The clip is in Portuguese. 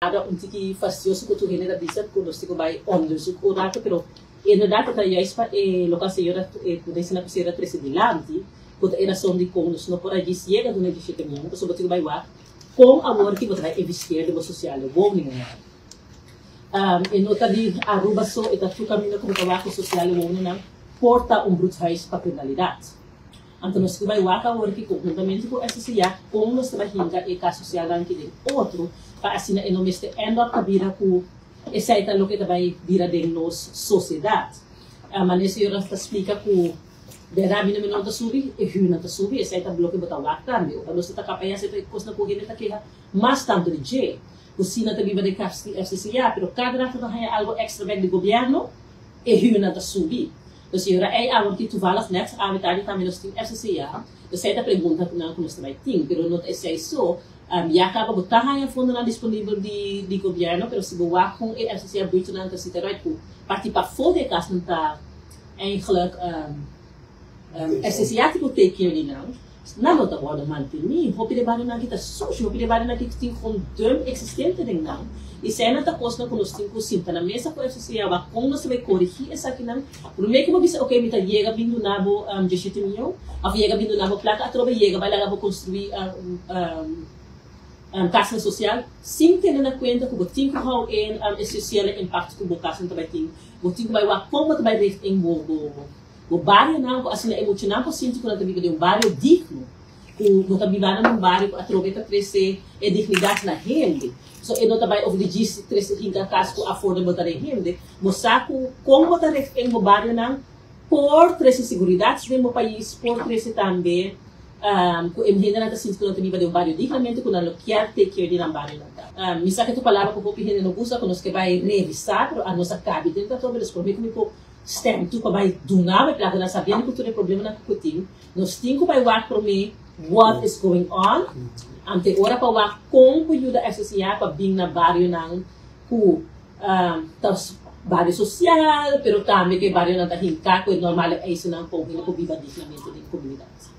ada um tiki fastioso que tu genera bisa que nós temos vai onderzoek o rato, pero inderdaad dat juist para local senhora poder ensinar para ser presidente, porque era só de como nós não por aí chega do negócio que mesmo, sobre tu vai lá com amor que você vai investir de social, bom ninguém. E nota de Aruba só e tá tu caminho com trabalho social bom não porta brutais para penalidade. Então nós vai lá com amor que conjuntamente com essa cia, como nós trabalhamos e caso social aqui de outro, para assim e não mestre end up cabira com essa é o que vai virar de nossa sociedade. A maneira que eu explica que dera mina não está subi e rio não está subi, essa é o bloco que botar lá também. Então nós está capaz de fazer coisa na corrida está que mais tanto de je. O sina também vai de FCCA, pero cada rato não é algo extra do governo e rio não está subi. Então se é algo que tu valas net, a metade também nós tem FCCA. Essa é a pergunta que nós também tem, pero não é isso. Já acaba botar a fundo na disponível de governo, pero se boa com a FCCA muito não está se ter right por participar fora de casa não está eigenlijk FCCA tipo take care não está bom manter nem hope de barulho na kita social hope de barulho na kita tem com dum existente não e se ainda está coisa com nós tem com na mesa com FCCA vai como nós vai corrigir essa aqui não por meio que vou dizer ok me tá chega vindo na bo 17 milhões a chega vindo na bo placa a troca chega vai lá vou construir casa social, sem ter na conta que você tem que ter em social impacto que você casa também tem, você tem que ver como você vai ver em o bairro não, assim emocional por sinto que nós vivemos em bairro digno, que nós vivemos num bairro que aproveita crescer e dignidade na gente, so e nós também oferece crescer em casa que affordable para a gente, mostrar como você vai em o bairro não, por crescer segurança no país, por crescer também imagina na sinto que não tem um bairro dignamente que não quer ter que ir na bairro não misa que tu palavra que o povo não gosta que nós que vai revisar a nossa cabe dentro todo eles prometem que o stem tu que vai donar para que nós sabemos que tu tem problema na cutim nós temos que vai ver para mim what is going on ante ora para ver como ajuda a FCCA para vir na bairro não que bairro social pero também que bairro não está rica que normal é isso não com viva dignamente de comunidade.